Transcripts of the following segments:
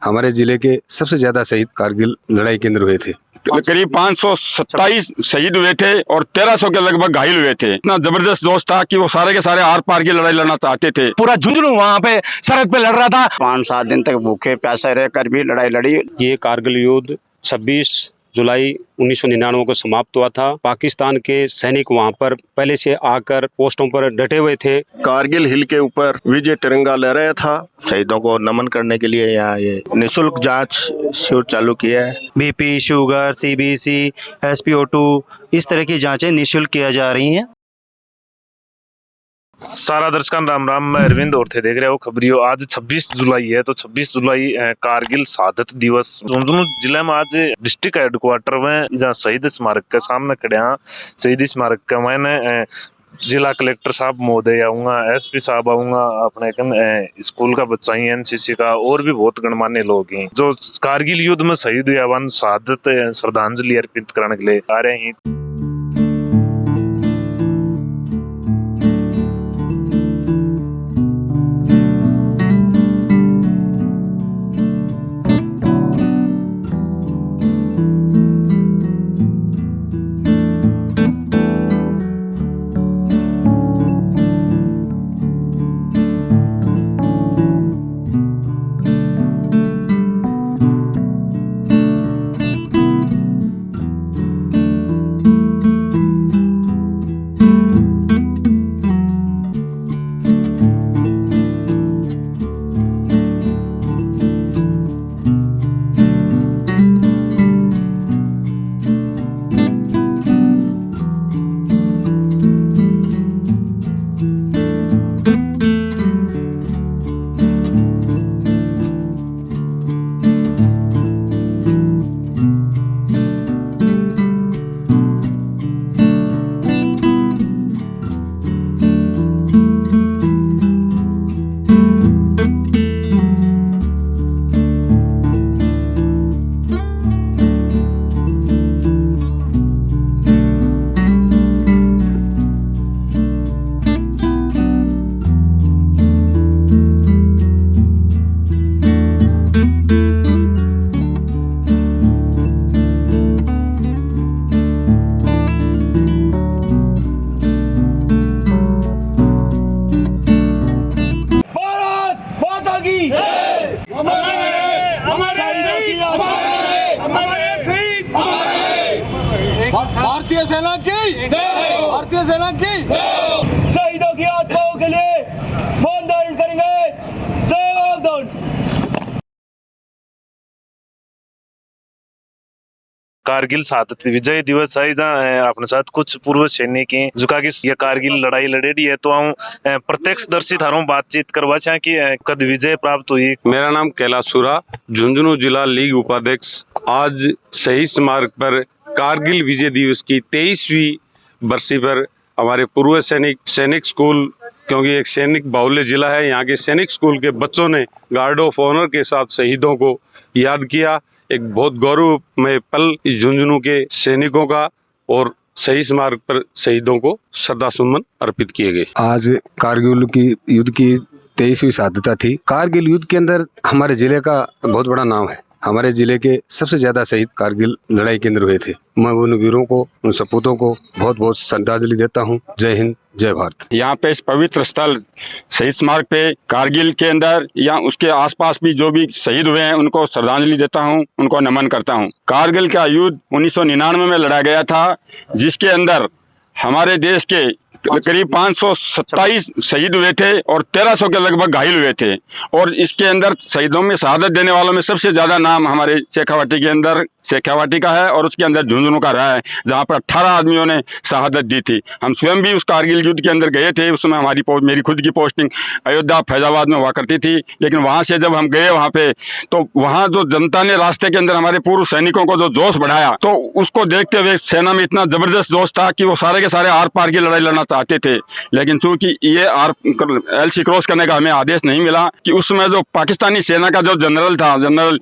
हमारे जिले के सबसे ज्यादा शहीद कारगिल लड़ाई के अंदर हुए थे। करीब 527 शहीद हुए थे और 1300 के लगभग घायल हुए थे। इतना जबरदस्त जोश था कि वो सारे के सारे आर पार की लड़ाई लड़ना चाहते थे। पूरा झुंझुनू वहाँ पे सरहद पे लड़ रहा था। 5-7 दिन तक भूखे प्यासे रहकर भी लड़ाई लड़ी। ये कारगिल युद्ध 26 जुलाई 1999 को समाप्त हुआ था। पाकिस्तान के सैनिक वहां पर पहले से आकर पोस्टों पर डटे हुए थे। कारगिल हिल के ऊपर विजय तिरंगा लहराया था। शहीदों को नमन करने के लिए यहाँ ये निःशुल्क जांच शिविर चालू किया है। बीपी, शुगर, सीबीसी, SpO2 इस तरह की जांचें निःशुल्क किया जा रही हैं। सारा दर्शकों राम राम, मैं अरविंद और थे देख रहे हो खबरियो। आज 26 जुलाई है तो 26 जुलाई कारगिल शहादत दिवस। झुंझुनू जिले में आज डिस्ट्रिक्ट हेडक्वार्टर में जहाँ शहीद स्मारक के सामने खड़े हैं। शहीद स्मारक का मैंने जिला कलेक्टर साहब महोदय आऊँगा, SP साहब आऊँगा, अपने स्कूल का बच्चा ही NCC का, और भी बहुत गणमान्य लोग हैं जो कारगिल युद्ध में शहीद हुए। वन शहादत श्रद्धांजलि अर्पित करने के लिए आ रहे हैं। भारतीय सेना की, भारतीय सेना की शहीदों की आत्माओं के लिए मौन धारण करेंगे। जय जवान। कारगिल शहादत विजय दिवस है जहाँ अपने साथ कुछ पूर्व सैनिक हैं जो कि ये कारगिल लड़ाई लड़ेड़ी है। तो हम प्रत्यक्षदर्शी थारों बातचीत करवा चाहे कि कद विजय प्राप्त हुई। मेरा नाम कैलाश सुरा, झुंझुनू जिला लीग उपाध्यक्ष। आज शहीद स्मारक पर कारगिल विजय दिवस की 23वीं बरसी पर हमारे पूर्व सैनिक स्कूल, क्योंकि एक सैनिक बाहुल्य जिला है, यहाँ के सैनिक स्कूल के बच्चों ने गार्ड ऑफ ऑनर के साथ शहीदों को याद किया। एक बहुत गौरवमय पल इस झुंझुनू के सैनिकों का, और शहीद स्मारक पर शहीदों को श्रद्धा सुमन अर्पित किए गए। आज कारगिल की युद्ध की 23वीं शहादत थी। कारगिल युद्ध के अंदर हमारे जिले का बहुत बड़ा नाम है। हमारे जिले के सबसे ज्यादा शहीद कारगिल लड़ाई के अंदर हुए थे। मैं उन वीरों को, उन सपूतों को बहुत बहुत श्रद्धांजलि देता हूँ। जय हिंद, जय भारत। यहाँ पे इस पवित्र स्थल शहीद स्मारक पे कारगिल के अंदर या उसके आसपास भी जो भी शहीद हुए हैं उनको श्रद्धांजलि देता हूँ, उनको नमन करता हूँ। कारगिल का युद्ध 1999 में लड़ा गया था, जिसके अंदर हमारे देश के करीब 527 शहीद हुए थे और 1300 के लगभग घायल हुए थे। और इसके अंदर शहीदों में शहादत देने वालों में सबसे ज़्यादा नाम हमारे शेखावाटी के अंदर शेखावाटी का है, और उसके अंदर झुंझुनू का रहा है, जहाँ पर 18 आदमियों ने शहादत दी थी। हम स्वयं भी उस कारगिल युद्ध के अंदर गए थे। उसमें मेरी खुद की पोस्टिंग अयोध्या फैजाबाद में हुआ करती थी, लेकिन वहाँ से जब हम गए वहाँ पे, तो वहाँ जो जनता ने रास्ते के अंदर हमारे पूर्व सैनिकों को जो जोश बढ़ाया, तो उसको देखते हुए सेना में इतना जबरदस्त जोश था कि वो सारे के सारे आर पार की लड़ाई लड़ना चाहते थे। लेकिन चूंकि ये LC क्रॉस करने का हमें आदेश नहीं मिला, कि उसमें जो पाकिस्तानी सेना का जो जनरल था, जनरल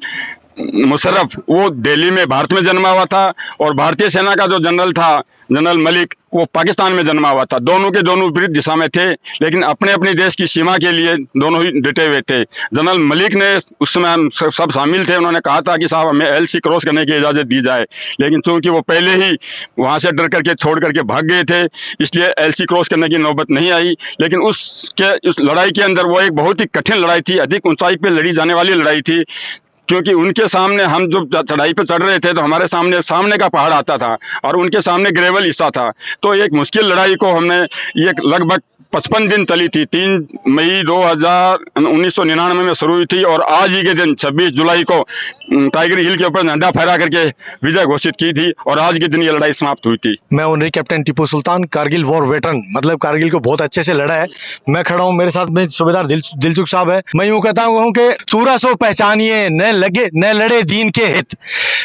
मुशर्रफ, वो दिल्ली में भारत में जन्मा हुआ था, और भारतीय सेना का जो जनरल था, जनरल मलिक, वो पाकिस्तान में जन्मा हुआ था। दोनों के दोनों विपरीत दिशा में थे, लेकिन अपने अपनी देश की सीमा के लिए दोनों ही डटे हुए थे। जनरल मलिक ने उस समय हम सब शामिल थे, उन्होंने कहा था कि साहब हमें LC क्रॉस करने की इजाज़त दी जाए, लेकिन चूंकि वो पहले ही वहाँ से डर करके छोड़ करके भाग गए थे, इसलिए LC क्रॉस करने की नौबत नहीं आई। लेकिन उस लड़ाई के अंदर वो एक बहुत ही कठिन लड़ाई थी, अधिक ऊंचाई पर लड़ी जाने वाली लड़ाई थी, क्योंकि उनके सामने हम जब चढ़ाई पर चढ़ रहे थे तो हमारे सामने का पहाड़ आता था और उनके सामने ग्रेवल हिस्सा था। तो एक मुश्किल लड़ाई को हमने ये लगभग 55 दिन चली थी। 3 मई 1999 में शुरू हुई थी और आज ही के दिन 26 जुलाई को टाइगर हिल के ऊपर झंडा फहरा करके विजय घोषित की थी और आज के दिन ये लड़ाई समाप्त हुई थी। मैं honorary captain Tipu Sultan, Kargil war veteran, मतलब कारगिल को बहुत अच्छे से लड़ा है। मैं खड़ा हूँ, मेरे साथ में सूबेदार दिलसुख साहब है। मैं यूँ कहता हूँ कि सूरा सो पहचानिए न लड़े दीन के हित,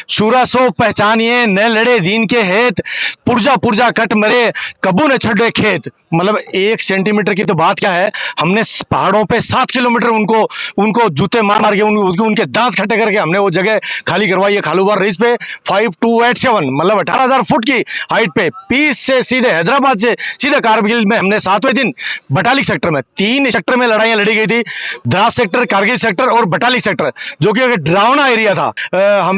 सूरा सो पहचानिए न लड़े दीन के हित, पुरजा पुरजा कट मरे कबू न छड़े खेत। मतलब 1 सेंटीमीटर की तो बात क्या है, हमने पहाड़ों पे 7 किलोमीटर उनको जूते मार के उनके दांत खट्टे करके हमने वो जगह खाली करवाई है। खालूवार रेस पे 5287 मतलब 18,000 फुट की हाइट पे पीस से सीधे हैदराबाद से सीधे कारगिल में हमने 7वें दिन बटालिक सेक्टर में 3 सेक्टर में लड़ाइयाँ लड़ी गई थी। द्रास सेक्टर, कारगिल सेक्टर और बटालिक सेक्टर, जो कि एक डरावना एरिया था।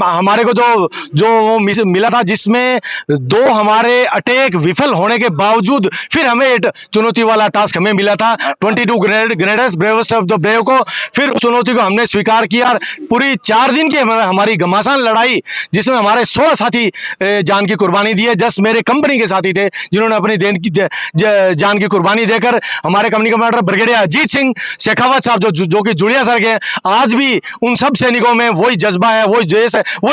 हमारे को जो मिला था, जिसमें 2 हमारे अटैक विफल होने के बावजूद फिर हमें चुनौती वाला टास्क हमें मिला था। 22 grenadiers, bravest of the brave को फिर उस चुनौती को हमने स्वीकार किया और पूरी 4 दिन की हमारी घमासान लड़ाई, जिसमें हमारे 16 साथी जान की कुर्बानी दी है। 10 मेरे कंपनी के साथी थे जिन्होंने अपनी जान की कुर्बानी देकर, हमारे company commander brigadier Ajit Singh Shekhawat साहब जो कि जुड़िया सर के, आज भी उन सब सैनिकों में वही जज्बा है, वही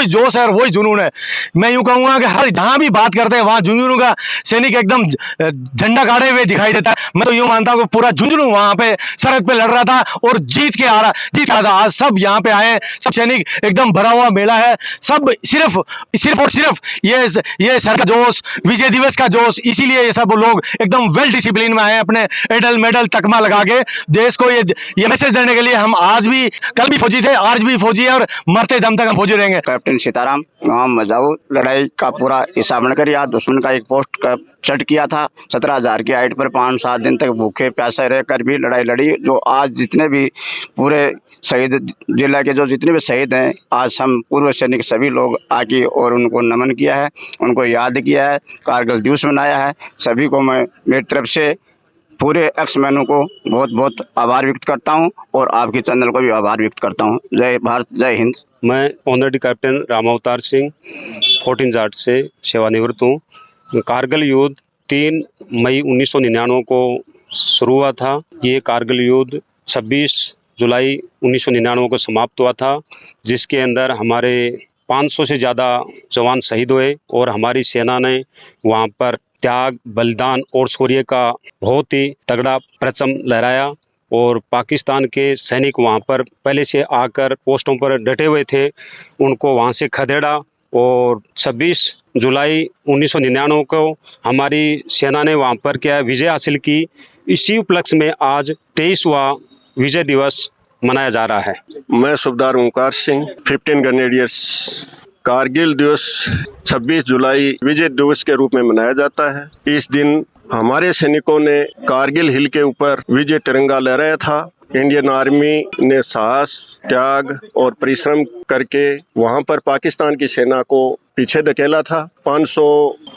जोश है और वही जुनून है। मैं यूँ कहूँगा कि हर जहाँ भी बात करते हैं वहाँ झुंझुनू का सैनिक एकदम झंडा गाड़े हुए दिखाई देता है। मैं तो यूँ मानता हूँ कि पूरा झुंझुनू वहाँ पे सरहद पे लड़ रहा था और जीत आ रहा था। आज सब यहाँ पे आए, सब सैनिक, एकदम भरा हुआ मेला है। सब सिर्फ और सिर्फ ये सर का जोश, विजय दिवस का जोश, इसीलिए ये सब लोग एकदम वेल डिसिप्लिन में आए, अपने एडल मेडल तकमा लगा के देश को ये मैसेज देने के लिए। हम आज भी, कल भी फौजी थे, आज भी फौजी है और मरते दम तक हम फौजी रहेंगे। कैप्टन सीताराम, गाँव मजाऊ लड़ाई का पूरा हिसाब कर याद, दुश्मन का एक पोस्ट का चट किया था। 17,000 की हाइट पर 5-7 दिन तक भूखे प्यासे रहकर भी लड़ाई लड़ी। जो आज जितने भी पूरे शहीद जिला के जो जितने भी शहीद हैं, आज हम पूर्व सैनिक सभी लोग आके और उनको नमन किया है, उनको याद किया है, कारगिल दिवस मनाया है। सभी को मैं मेरी तरफ से पूरे एक्स मैनों को बहुत बहुत आभार व्यक्त करता हूं और आपकी चैनल को भी आभार व्यक्त करता हूं। जय भारत, जय हिंद। मैं ऑनरेडी कैप्टन रामावतार सिंह 14 जाट से सेवानिवृत्त हूँ। कारगिल युद्ध 3 मई 1999 को शुरू हुआ था। ये कारगिल युद्ध 26 जुलाई 1999 को समाप्त हुआ था, जिसके अंदर हमारे 500 से ज़्यादा जवान शहीद हुए और हमारी सेना ने वहाँ पर त्याग, बलिदान और शौर्य का बहुत ही तगड़ा परचम लहराया। और पाकिस्तान के सैनिक वहाँ पर पहले से आकर पोस्टों पर डटे हुए थे, उनको वहाँ से खदेड़ा और 26 जुलाई 1999 को हमारी सेना ने वहाँ पर क्या विजय हासिल की। इसी उपलक्ष्य में आज 23वां विजय दिवस मनाया जा रहा है। मैं सूबेदार ओंकार सिंह, 15 ग्रेनेडियर्स। कारगिल दिवस 26 जुलाई विजय दिवस के रूप में मनाया जाता है। इस दिन हमारे सैनिकों ने कारगिल हिल के ऊपर विजय तिरंगा लहराया था। इंडियन आर्मी ने साहस, त्याग और परिश्रम करके वहां पर पाकिस्तान की सेना को पीछे धकेला था। 500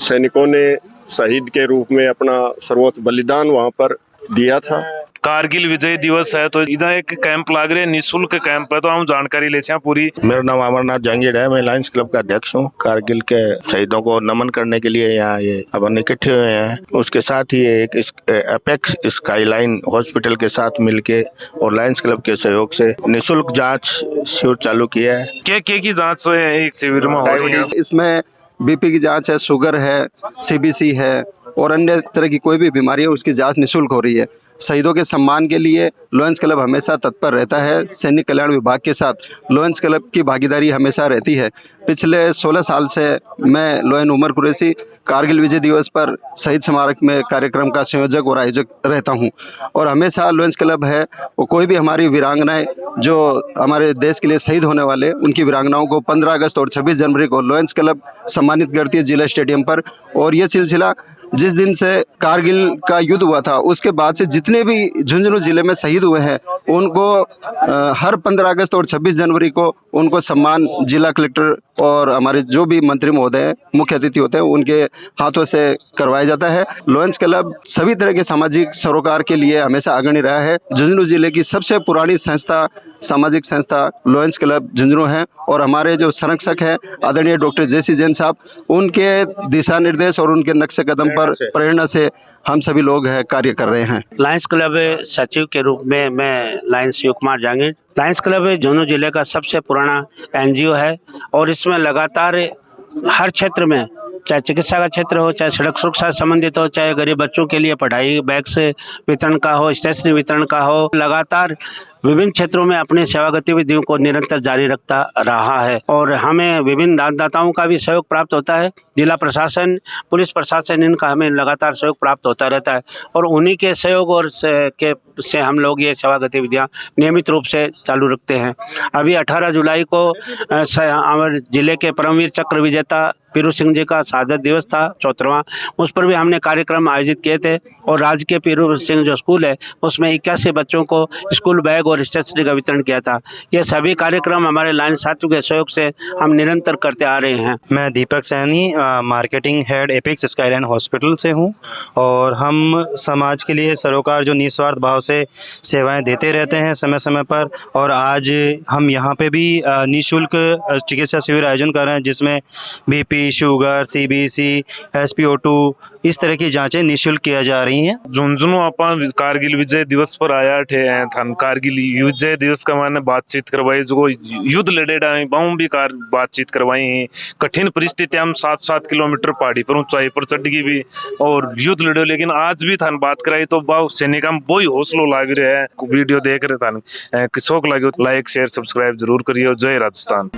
सैनिकों ने शहीद के रूप में अपना सर्वोच्च बलिदान वहां पर दिया था। कारगिल विजय दिवस है तो इधर एक कैंप लाग रहे, निःशुल्क कैंप है, तो हम जानकारी ले पूरी। मेरा नाम अमरनाथ जहांगीर है, मैं लायंस क्लब का अध्यक्ष हूँ। कारगिल के शहीदों को नमन करने के लिए यहाँ ये अपन इकट्ठे हुए हैं। उसके साथ ही एक एपेक्स स्काईलाइन हॉस्पिटल के साथ मिलके और लायंस क्लब के सहयोग से निःशुल्क जाँच शिविर चालू किया है। क्या की जाँच एक शिविर में हो रही है? इसमें BP की जाँच है, शुगर है, CBC है और अन्य तरह की कोई भी बीमारी है उसकी जांच निःशुल्क हो रही है। शहीदों के सम्मान के लिए लॉयंस क्लब हमेशा तत्पर रहता है। सैनिक कल्याण विभाग के साथ लॉयंस क्लब की भागीदारी हमेशा रहती है। पिछले 16 साल से मैं लॉयन उमर कुरैशी कारगिल विजय दिवस पर शहीद स्मारक में कार्यक्रम का संयोजक और आयोजक रहता हूं। और हमेशा लॉयंस क्लब है वो कोई भी हमारी वीरांगनाएं जो हमारे देश के लिए शहीद होने वाले उनकी वीरांगनाओं को 15 अगस्त और 26 जनवरी को लॉयंस क्लब सम्मानित करती है जिला स्टेडियम पर। और ये सिलसिला जिस दिन से कारगिल का युद्ध हुआ था उसके बाद से जितने भी झुंझुनू जिले में शहीद हुए हैं उनको हर 15 अगस्त और 26 जनवरी को उनको सम्मान जिला कलेक्टर और हमारे जो भी मंत्री महोदय हैं, मुख्य अतिथि होते हैं, उनके हाथों से करवाया जाता है। लॉयंस क्लब सभी तरह के सामाजिक सरोकार के लिए हमेशा अग्रणी रहा है। झुंझुनू जिले की सबसे पुरानी संस्था, सामाजिक संस्था लॉयंस क्लब झुंझुनू है। और हमारे जो संरक्षक हैं आदरणीय डॉक्टर JC जैन साहब, उनके दिशा निर्देश और उनके नक्शे कदम पर प्रेरणा से हम सभी लोग कार्य कर रहे हैं। लायंस क्लब सचिव के रूप में मैं lions Shiv Kumar Jangir. Lions club Jhunjhunu जिले का सबसे पुराना NGO है और इसमें लगातार हर क्षेत्र में, चाहे चिकित्सा का क्षेत्र हो, चाहे सड़क सुरक्षा संबंधित हो, चाहे गरीब बच्चों के लिए पढ़ाई बैग्स वितरण का हो, स्टेशनरी वितरण का हो, लगातार विभिन्न क्षेत्रों में अपनी सेवा गतिविधियों को निरंतर जारी रखता रहा है। और हमें विभिन्न दानदाताओं का भी सहयोग प्राप्त होता है। जिला प्रशासन, पुलिस प्रशासन, इनका हमें लगातार सहयोग प्राप्त होता रहता है और उन्हीं के सहयोग और से हम लोग ये सेवा गतिविधियाँ नियमित रूप से चालू रखते हैं। अभी 18 जुलाई को हमारे जिले के परमवीर चक्र विजेता पीरू सिंह जी का शहादत दिवस था 74वां। उस पर भी हमने कार्यक्रम आयोजित किए थे और राजकीय पीरू सिंह जो स्कूल है उसमें 81 बच्चों को स्कूल बैग और स्टेशनरी का वितरण किया था। ये सभी कार्यक्रम हमारे लायंस साथियों के सहयोग से हम निरंतर करते आ रहे हैं। मैं Deepak Saini, marketing head Apex Skyline hospital से हूं और हम समाज के लिए सरोकार जो निस्वार्थ भाव से सेवाएं देते रहते हैं समय समय पर। और आज हम यहां पे भी निःशुल्क चिकित्सा शिविर आयोजन कर रहे हैं जिसमें BP, शुगर, CBC, SpO2 इस तरह की जांचें निःशुल्क किया जा रही हैं। झुंझुनू अपन कारगिल विजय दिवस पर आया थे थान कारगिल विजय दिवस का मैंने बातचीत करवाई, जो युद्ध लड़ेड़ा बहु भी बातचीत करवाई। कठिन परिस्थिति हम 7-7 किलोमीटर पहाड़ी पर ऊंचाई पर चढ़ गई भी और युद्ध लड़े, लेकिन आज भी थान बात कराई तो बहु सैनिक हम वो ही हौसलो लाग रहे हैं। वीडियो देख रहे थान शौक लगे, लाइक शेयर सब्सक्राइब जरूर करिए। जय राजस्थान।